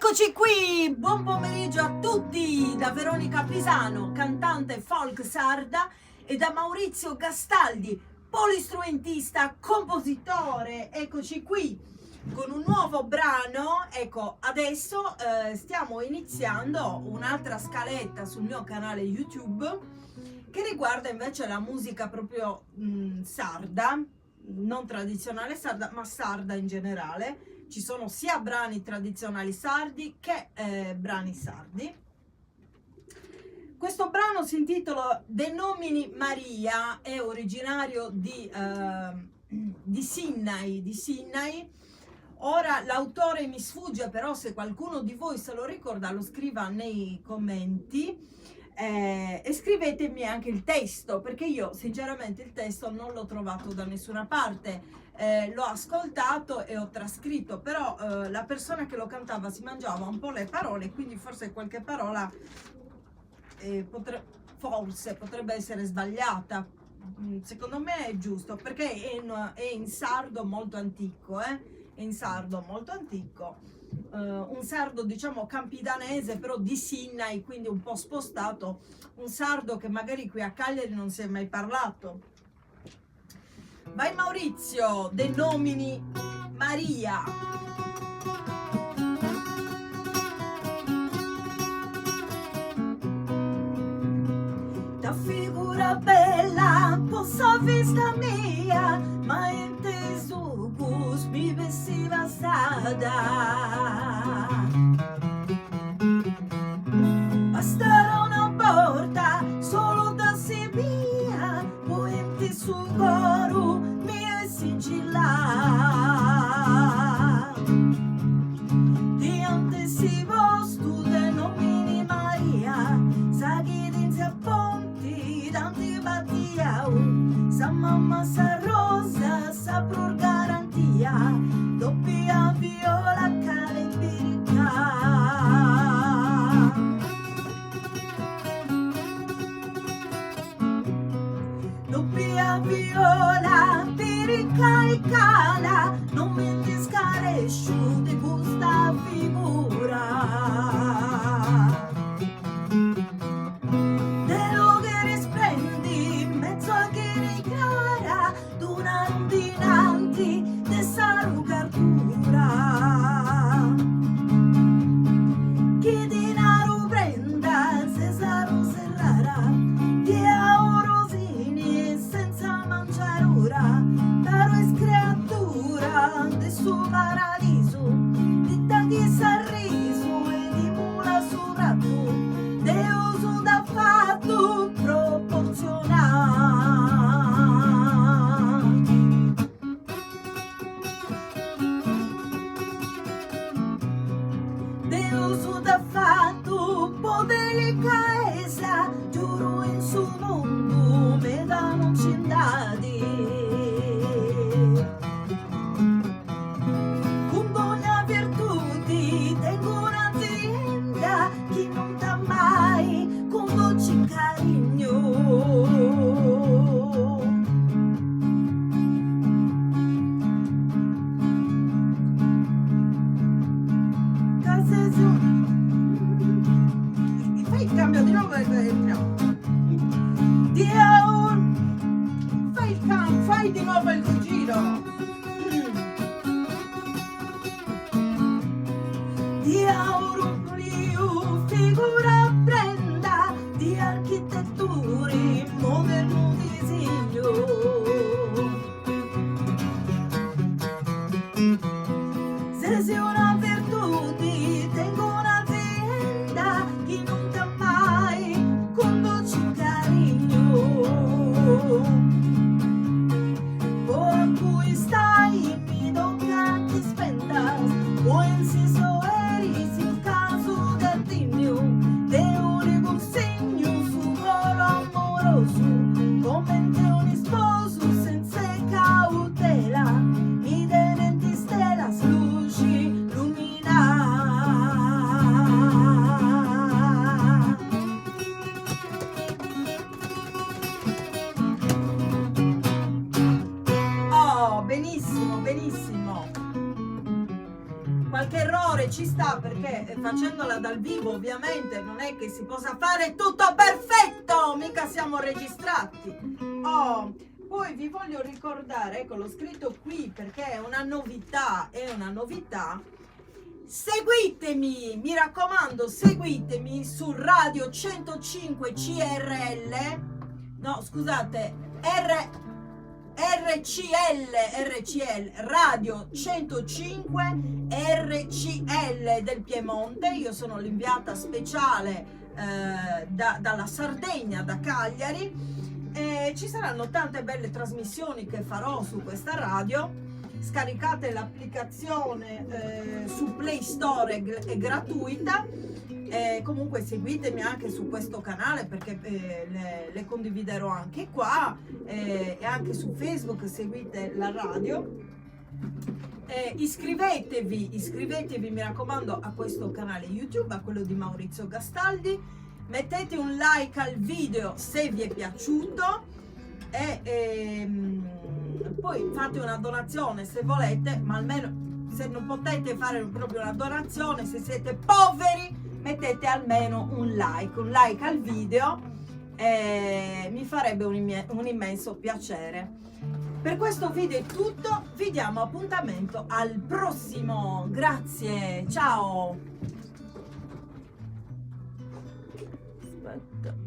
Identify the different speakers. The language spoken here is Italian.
Speaker 1: Eccoci qui, buon pomeriggio a tutti da Veronica Pisano, cantante folk sarda, e da Maurizio Gastaldi, polistrumentista, compositore. Eccoci qui con un nuovo brano. Ecco, adesso stiamo iniziando un'altra scaletta sul mio canale YouTube che riguarda invece la musica proprio sarda, non tradizionale sarda, ma sarda in generale. Ci sono sia brani tradizionali sardi che brani sardi. Questo brano si intitola De Nomini Maria, è originario di Sinai. Ora l'autore mi sfugge, però se qualcuno di voi se lo ricorda lo scriva nei commenti e scrivetemi anche il testo, perché io sinceramente il testo non l'ho trovato da nessuna parte. L'ho ascoltato e ho trascritto, però la persona che lo cantava si mangiava un po' le parole, quindi forse qualche parola potrebbe essere sbagliata. Secondo me è giusto, perché è in sardo molto antico, è in sardo molto antico, un sardo diciamo campidanese, però di Sinai, quindi un po' spostato, un sardo che magari qui a Cagliari non si è mai parlato. Vai Maurizio, De Nomini Maria. Da figura bella, possa vista mia, ma in te su bus mi vestiva strada. Basterà una porta, solo da se via, poi in te su coro mi sigilla. Di antesivo stude nomini Maria, saghi dinzi a ponti, d'antipatia, sa mamma sa rosa, sa pur garantia, doppia viola calembirica. Doppia viola pirica e cala, non mi indiscare di questa figura. Dello che risplendi in mezzo a che richiara, d'una dinanti de sarugatura. Chi denaro prenda, se saru serrara, dia orosini senza mangiarura, caro es creatura de suo paradiso, di taghi sorriso e di mula soprattutto, de uso da fatto proporzionale. De uso da fatto un po' delicaesa, giuro in suo mondo me da non c'indadi. Con buona virtuti tengo un'azienda, chi non t'ha mai con dolce carigno. Fai il cambio di nuovo e entriamo. Fai di nuovo il giro. Di aurumplio figura prenda, di architetturi moderno disegno. Se sei una virtute, tengo un'azienda, chi non t'ha mai con dolce carigno. ci sta perché facendola dal vivo ovviamente non è che si possa fare tutto perfetto, mica siamo registrati. Oh, poi vi voglio ricordare, ecco l'ho scritto qui perché è una novità, seguitemi, mi raccomando, seguitemi su Radio 105 CRL, no scusate, RCL, Radio 105 RCL del Piemonte. Io sono l'inviata speciale dalla Sardegna, da Cagliari. Ci saranno tante belle trasmissioni che farò su questa radio. Scaricate l'applicazione su Play Store, è gratuita. Comunque seguitemi anche su questo canale perché le condividerò anche qua, e anche su Facebook seguite la radio. Iscrivetevi mi raccomando a questo canale YouTube, a quello di Maurizio Gastaldi. Mettete un like al video se vi è piaciuto e poi fate una donazione se volete, ma almeno se non potete fare proprio una donazione, se siete poveri, mettete almeno un like al video, mi farebbe un immenso piacere. Per questo video è tutto, vi diamo appuntamento al prossimo, grazie, ciao! Aspetta.